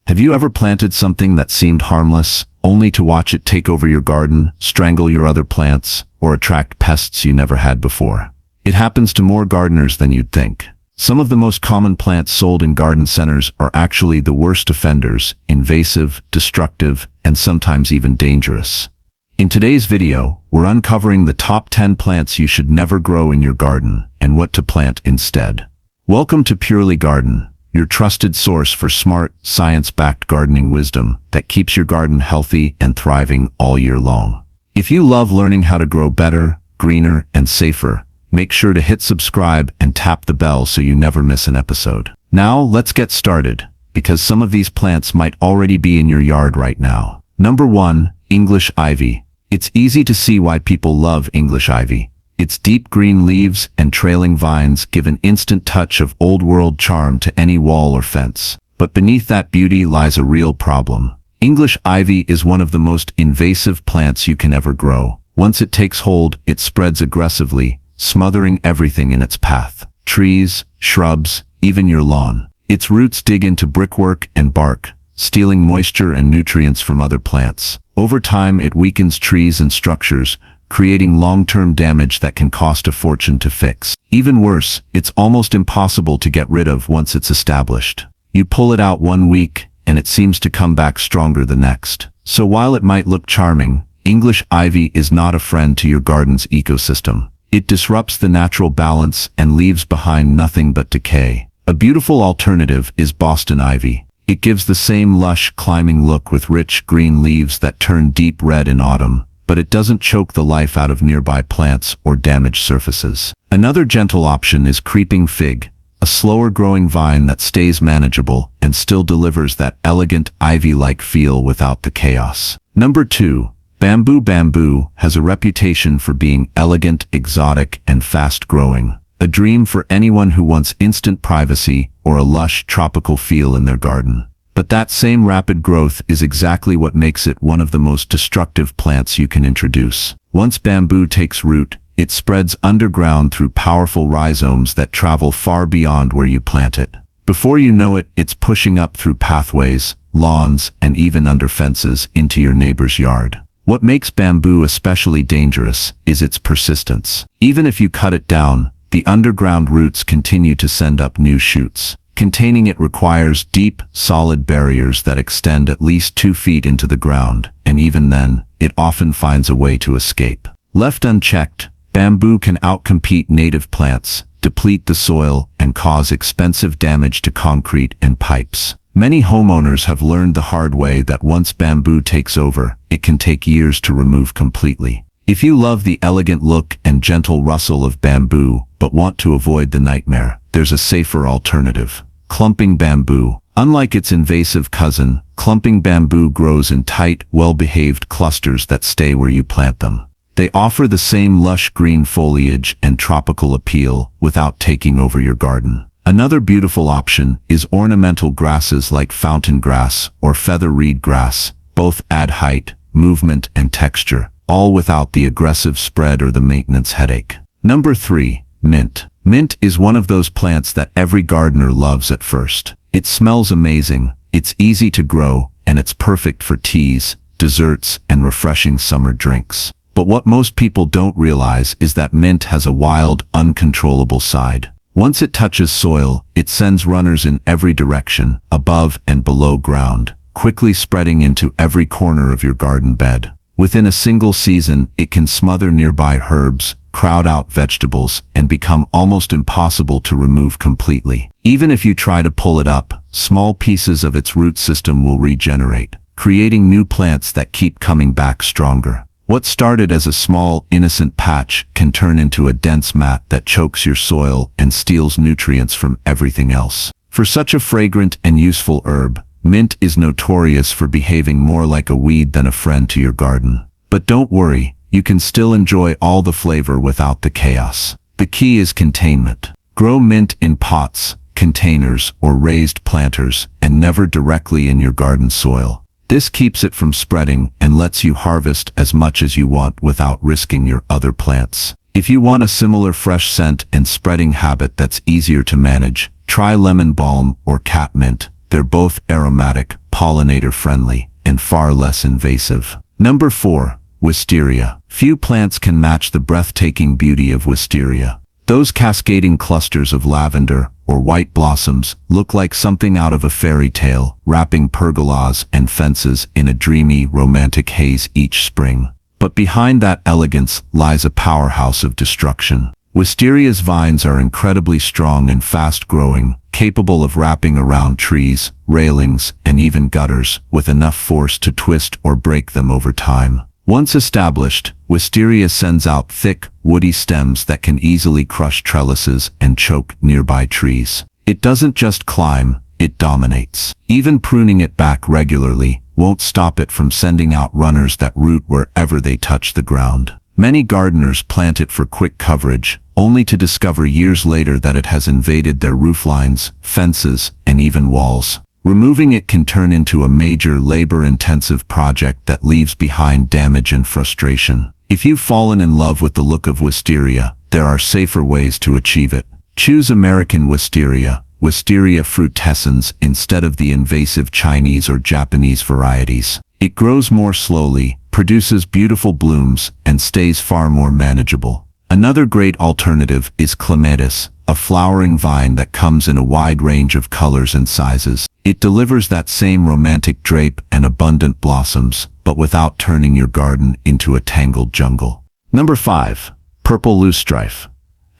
Have you ever planted something that seemed harmless, only to watch it take over your garden, strangle your other plants, or attract pests you never had before? It happens to more gardeners than you'd think. Some of the most common plants sold in garden centers are actually the worst offenders, invasive, destructive, and sometimes even dangerous. In today's video, we're uncovering the top 10 plants you should never grow in your garden and what to plant instead. Welcome to Purely Garden, your trusted source for smart, science-backed gardening wisdom that keeps your garden healthy and thriving all year long. If you love learning how to grow better, greener, and safer, make sure to hit subscribe and tap the bell so you never miss an episode. Now, let's get started, because some of these plants might already be in your yard right now. Number 1, English ivy. It's easy to see why people love English ivy. Its deep green leaves and trailing vines give an instant touch of old-world charm to any wall or fence. But beneath that beauty lies a real problem. English ivy is one of the most invasive plants you can ever grow. Once it takes hold, it spreads aggressively, smothering everything in its path. Trees, shrubs, even your lawn. Its roots dig into brickwork and bark, stealing moisture and nutrients from other plants. Over time, it weakens trees and structures, creating long-term damage that can cost a fortune to fix. Even worse, it's almost impossible to get rid of once it's established. You pull it out one week, and it seems to come back stronger the next. So while it might look charming, English ivy is not a friend to your garden's ecosystem. It disrupts the natural balance and leaves behind nothing but decay. A beautiful alternative is Boston ivy. It gives the same lush, climbing look with rich green leaves that turn deep red in autumn, but it doesn't choke the life out of nearby plants or damage surfaces. Another gentle option is creeping fig, a slower-growing vine that stays manageable and still delivers that elegant ivy-like feel without the chaos. Number 2, bamboo. Bamboo has a reputation for being elegant, exotic, and fast-growing. A dream for anyone who wants instant privacy or a lush tropical feel in their garden. But that same rapid growth is exactly what makes it one of the most destructive plants you can introduce. Once bamboo takes root, it spreads underground through powerful rhizomes that travel far beyond where you plant it. Before you know it, it's pushing up through pathways, lawns, and even under fences into your neighbor's yard. What makes bamboo especially dangerous is its persistence. Even if you cut it down, the underground roots continue to send up new shoots. Containing it requires deep, solid barriers that extend at least 2 feet into the ground, and even then, it often finds a way to escape. Left unchecked, bamboo can outcompete native plants, deplete the soil, and cause expensive damage to concrete and pipes. Many homeowners have learned the hard way that once bamboo takes over, it can take years to remove completely. If you love the elegant look and gentle rustle of bamboo, but want to avoid the nightmare, there's a safer alternative. Clumping bamboo. Unlike its invasive cousin, clumping bamboo grows in tight, well-behaved clusters that stay where you plant them. They offer the same lush green foliage and tropical appeal without taking over your garden. Another beautiful option is ornamental grasses like fountain grass or feather reed grass. Both add height, movement, and texture, all without the aggressive spread or the maintenance headache. Number 3, mint. Mint is one of those plants that every gardener loves at first. It smells amazing, it's easy to grow, and it's perfect for teas, desserts, and refreshing summer drinks. But what most people don't realize is that mint has a wild, uncontrollable side. Once it touches soil, it sends runners in every direction, above and below ground, quickly spreading into every corner of your garden bed. Within a single season, it can smother nearby herbs, crowd out vegetables, and become almost impossible to remove completely. Even if you try to pull it up, small pieces of its root system will regenerate, creating new plants that keep coming back stronger. What started as a small, innocent patch can turn into a dense mat that chokes your soil and steals nutrients from everything else. For such a fragrant and useful herb, mint is notorious for behaving more like a weed than a friend to your garden. But don't worry, you can still enjoy all the flavor without the chaos. The key is containment. Grow mint in pots, containers, or raised planters, and never directly in your garden soil. This keeps it from spreading and lets you harvest as much as you want without risking your other plants. If you want a similar fresh scent and spreading habit that's easier to manage, try lemon balm or catmint. They're both aromatic, pollinator-friendly, and far less invasive. Number 4. Wisteria. Few plants can match the breathtaking beauty of wisteria. Those cascading clusters of lavender or white blossoms look like something out of a fairy tale, wrapping pergolas and fences in a dreamy, romantic haze each spring. But behind that elegance lies a powerhouse of destruction. Wisteria's vines are incredibly strong and fast-growing, capable of wrapping around trees, railings, and even gutters, with enough force to twist or break them over time. Once established, wisteria sends out thick, woody stems that can easily crush trellises and choke nearby trees. It doesn't just climb, it dominates. Even pruning it back regularly won't stop it from sending out runners that root wherever they touch the ground. Many gardeners plant it for quick coverage, only to discover years later that it has invaded their rooflines, fences, and even walls. Removing it can turn into a major labor-intensive project that leaves behind damage and frustration. If you've fallen in love with the look of wisteria, there are safer ways to achieve it. Choose American wisteria, Wisteria frutescens, instead of the invasive Chinese or Japanese varieties. It grows more slowly, produces beautiful blooms, and stays far more manageable. Another great alternative is Clematis, a flowering vine that comes in a wide range of colors and sizes. It delivers that same romantic drape and abundant blossoms, but without turning your garden into a tangled jungle. Number 5. Purple loosestrife.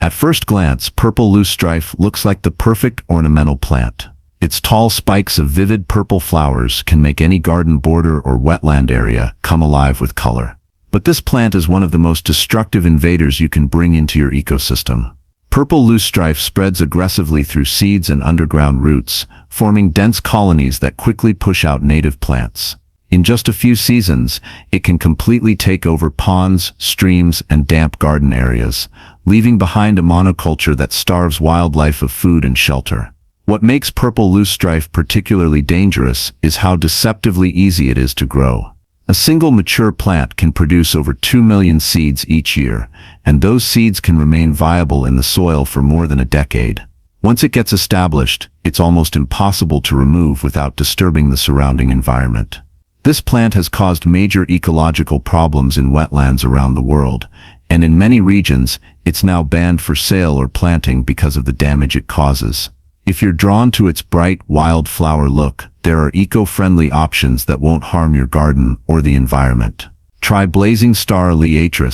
At first glance, purple loosestrife looks like the perfect ornamental plant. Its tall spikes of vivid purple flowers can make any garden border or wetland area come alive with color. But this plant is one of the most destructive invaders you can bring into your ecosystem. Purple loosestrife spreads aggressively through seeds and underground roots, forming dense colonies that quickly push out native plants. In just a few seasons, it can completely take over ponds, streams, and damp garden areas, leaving behind a monoculture that starves wildlife of food and shelter. What makes purple loosestrife particularly dangerous is how deceptively easy it is to grow. A single mature plant can produce over 2 million seeds each year, and those seeds can remain viable in the soil for more than a decade. Once it gets established, it's almost impossible to remove without disturbing the surrounding environment. This plant has caused major ecological problems in wetlands around the world, and in many regions, it's now banned for sale or planting because of the damage it causes. If you're drawn to its bright, wildflower look, there are eco-friendly options that won't harm your garden or the environment. Try Blazing Star Oleander.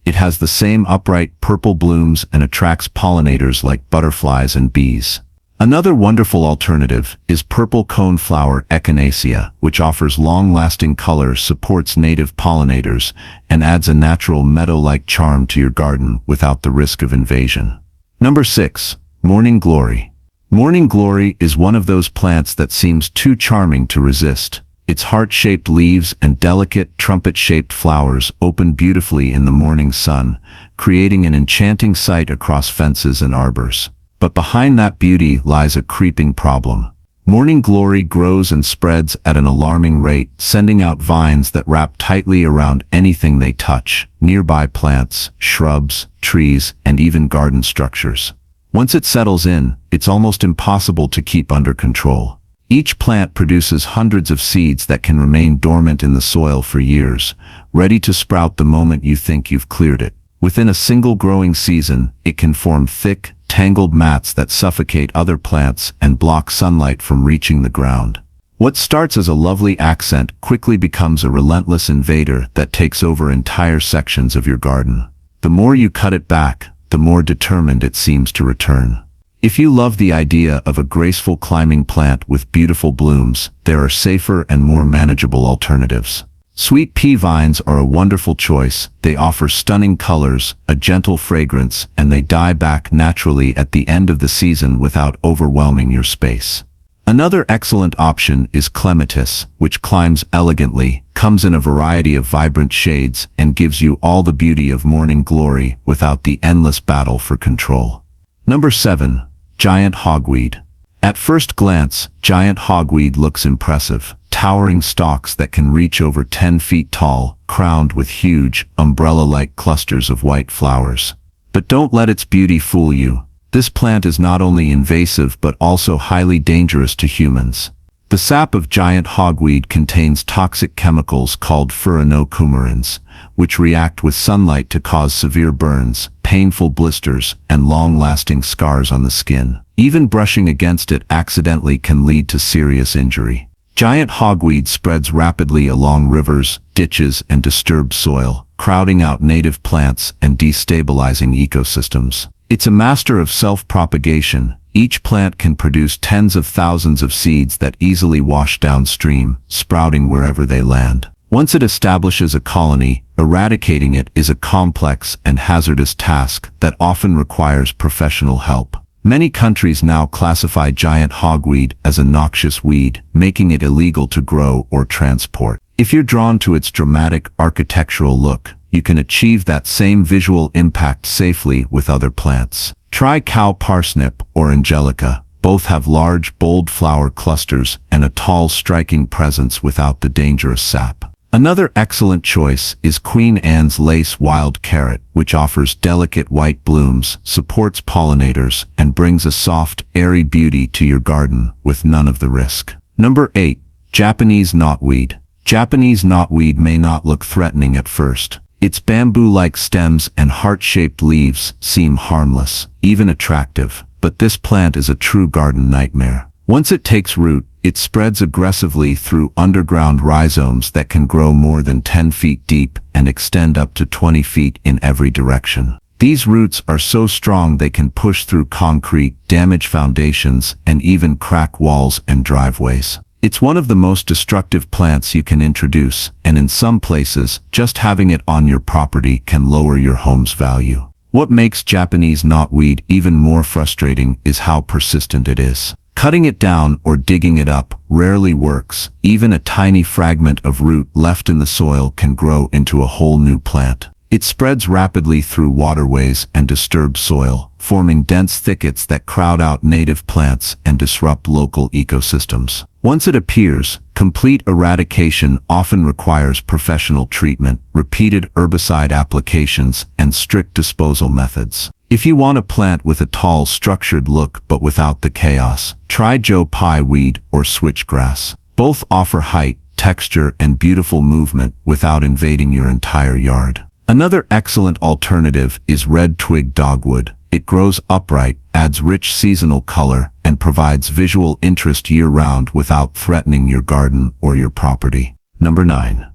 It has the same upright purple blooms and attracts pollinators like butterflies and bees. Another wonderful alternative is purple coneflower Echinacea, which offers long-lasting color, supports native pollinators, and adds a natural meadow-like charm to your garden without the risk of invasion. Number 6. Morning Glory. Morning Glory is one of those plants that seems too charming to resist. Its heart-shaped leaves and delicate trumpet-shaped flowers open beautifully in the morning sun, creating an enchanting sight across fences and arbors. But behind that beauty lies a creeping problem. Morning Glory grows and spreads at an alarming rate, sending out vines that wrap tightly around anything they touch, nearby plants, shrubs, trees, and even garden structures. Once it settles in, it's almost impossible to keep under control. Each plant produces hundreds of seeds that can remain dormant in the soil for years, ready to sprout the moment you think you've cleared it. Within a single growing season, it can form thick, tangled mats that suffocate other plants and block sunlight from reaching the ground. What starts as a lovely accent quickly becomes a relentless invader that takes over entire sections of your garden. The more you cut it back, the more determined it seems to return. If you love the idea of a graceful climbing plant with beautiful blooms, there are safer and more manageable alternatives. Sweet pea vines are a wonderful choice. They offer stunning colors, a gentle fragrance, and they die back naturally at the end of the season without overwhelming your space. Another excellent option is Clematis, which climbs elegantly, comes in a variety of vibrant shades, and gives you all the beauty of Morning Glory without the endless battle for control. Number 7. Giant Hogweed. At first glance, Giant Hogweed looks impressive. Towering stalks that can reach over 10 feet tall, crowned with huge, umbrella-like clusters of white flowers. But don't let its beauty fool you. This plant is not only invasive but also highly dangerous to humans. The sap of giant hogweed contains toxic chemicals called furanocoumarins, which react with sunlight to cause severe burns, painful blisters, and long-lasting scars on the skin. Even brushing against it accidentally can lead to serious injury. Giant hogweed spreads rapidly along rivers, ditches, and disturbed soil, crowding out native plants and destabilizing ecosystems. It's a master of self-propagation. Each plant can produce tens of thousands of seeds that easily wash downstream, sprouting wherever they land. Once it establishes a colony, eradicating it is a complex and hazardous task that often requires professional help. Many countries now classify giant hogweed as a noxious weed, making it illegal to grow or transport. If you're drawn to its dramatic architectural look, you can achieve that same visual impact safely with other plants. Try cow parsnip or angelica. Both have large, bold flower clusters and a tall, striking presence without the dangerous sap. Another excellent choice is Queen Anne's lace wild carrot, which offers delicate white blooms, supports pollinators, and brings a soft, airy beauty to your garden with none of the risk. Number 8. Japanese knotweed. Japanese knotweed may not look threatening at first. Its bamboo-like stems and heart-shaped leaves seem harmless, even attractive, but this plant is a true garden nightmare. Once it takes root, it spreads aggressively through underground rhizomes that can grow more than 10 feet deep and extend up to 20 feet in every direction. These roots are so strong they can push through concrete, damage foundations, and even crack walls and driveways. It's one of the most destructive plants you can introduce, and in some places, just having it on your property can lower your home's value. What makes Japanese knotweed even more frustrating is how persistent it is. Cutting it down or digging it up rarely works. Even a tiny fragment of root left in the soil can grow into a whole new plant. It spreads rapidly through waterways and disturbed soil, forming dense thickets that crowd out native plants and disrupt local ecosystems. Once it appears, complete eradication often requires professional treatment, repeated herbicide applications, and strict disposal methods. If you want a plant with a tall, structured look but without the chaos, try Joe Pye weed or switchgrass. Both offer height, texture, and beautiful movement without invading your entire yard. Another excellent alternative is red twig dogwood. It grows upright, adds rich seasonal color, and provides visual interest year-round without threatening your garden or your property. Number 9.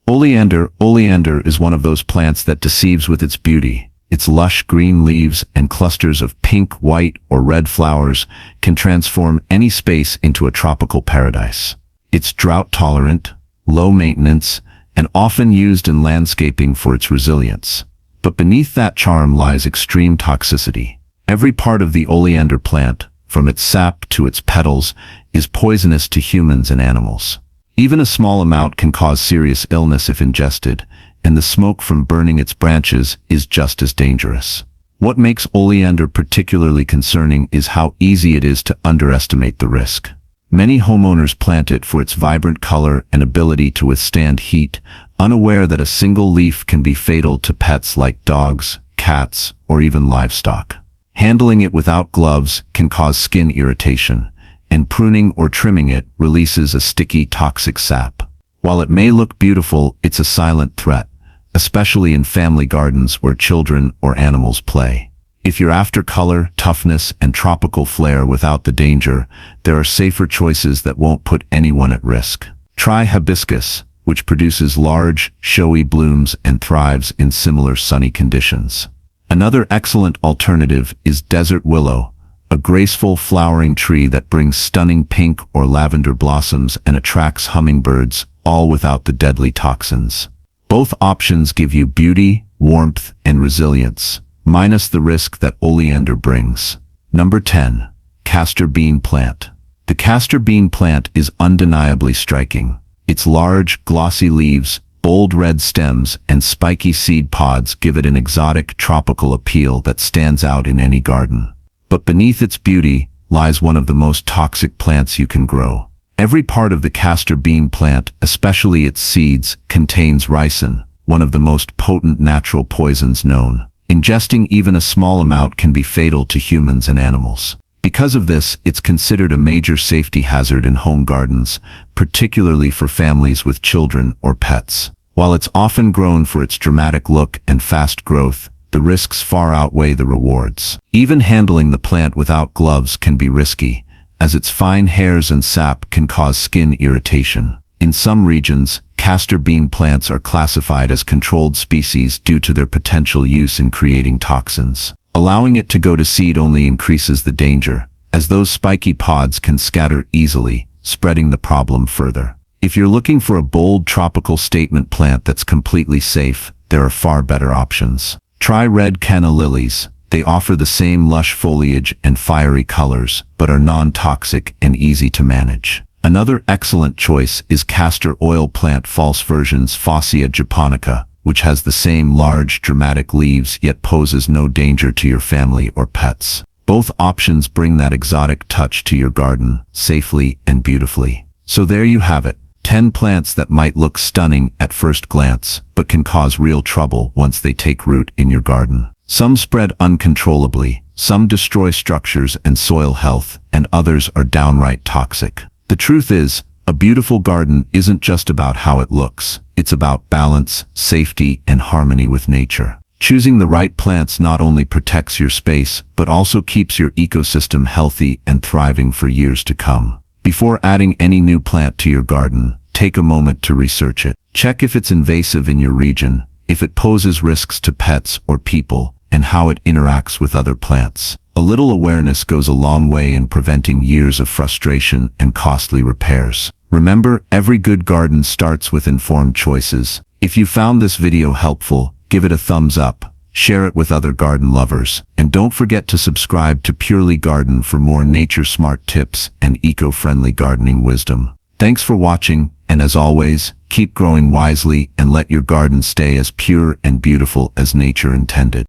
Oleander. Oleander is one of those plants that deceives with its beauty. Its lush green leaves and clusters of pink, white, or red flowers can transform any space into a tropical paradise. It's drought-tolerant, low-maintenance, and often used in landscaping for its resilience. But beneath that charm lies extreme toxicity. Every part of the oleander plant, from its sap to its petals, is poisonous to humans and animals. Even a small amount can cause serious illness if ingested, and the smoke from burning its branches is just as dangerous. What makes oleander particularly concerning is how easy it is to underestimate the risk. Many homeowners plant it for its vibrant color and ability to withstand heat, unaware that a single leaf can be fatal to pets like dogs, cats, or even livestock. Handling it without gloves can cause skin irritation, and pruning or trimming it releases a sticky, toxic sap. While it may look beautiful, it's a silent threat, especially in family gardens where children or animals play. If you're after color, toughness, and tropical flair without the danger, there are safer choices that won't put anyone at risk. Try hibiscus, which produces large, showy blooms and thrives in similar sunny conditions. Another excellent alternative is desert willow, a graceful flowering tree that brings stunning pink or lavender blossoms and attracts hummingbirds, all without the deadly toxins. Both options give you beauty, warmth, and resilience, minus the risk that oleander brings. Number 10. Castor bean plant. The castor bean plant is undeniably striking. Its large, glossy leaves, bold red stems, and spiky seed pods give it an exotic, tropical appeal that stands out in any garden. But beneath its beauty lies one of the most toxic plants you can grow. Every part of the castor bean plant, especially its seeds, contains ricin, one of the most potent natural poisons known. Ingesting even a small amount can be fatal to humans and animals. Because of this, it's considered a major safety hazard in home gardens, particularly for families with children or pets. While it's often grown for its dramatic look and fast growth, the risks far outweigh the rewards. Even handling the plant without gloves can be risky, as its fine hairs and sap can cause skin irritation. In some regions, castor bean plants are classified as controlled species due to their potential use in creating toxins. Allowing it to go to seed only increases the danger, as those spiky pods can scatter easily, spreading the problem further. If you're looking for a bold tropical statement plant that's completely safe, there are far better options. Try red canna lilies. They offer the same lush foliage and fiery colors, but are non-toxic and easy to manage. Another excellent choice is castor oil plant false versions Fausia japonica, which has the same large, dramatic leaves yet poses no danger to your family or pets. Both options bring that exotic touch to your garden, safely and beautifully. So there you have it, 10 plants that might look stunning at first glance, but can cause real trouble once they take root in your garden. Some spread uncontrollably, some destroy structures and soil health, and others are downright toxic. The truth is, a beautiful garden isn't just about how it looks. It's about balance, safety, and harmony with nature. Choosing the right plants not only protects your space, but also keeps your ecosystem healthy and thriving for years to come. Before adding any new plant to your garden, take a moment to research it. Check if it's invasive in your region, if it poses risks to pets or people, and how it interacts with other plants. A little awareness goes a long way in preventing years of frustration and costly repairs. Remember, every good garden starts with informed choices. If you found this video helpful, give it a thumbs up, share it with other garden lovers, and don't forget to subscribe to Purely Garden for more nature-smart tips and eco-friendly gardening wisdom. Thanks for watching, and as always, keep growing wisely and let your garden stay as pure and beautiful as nature intended.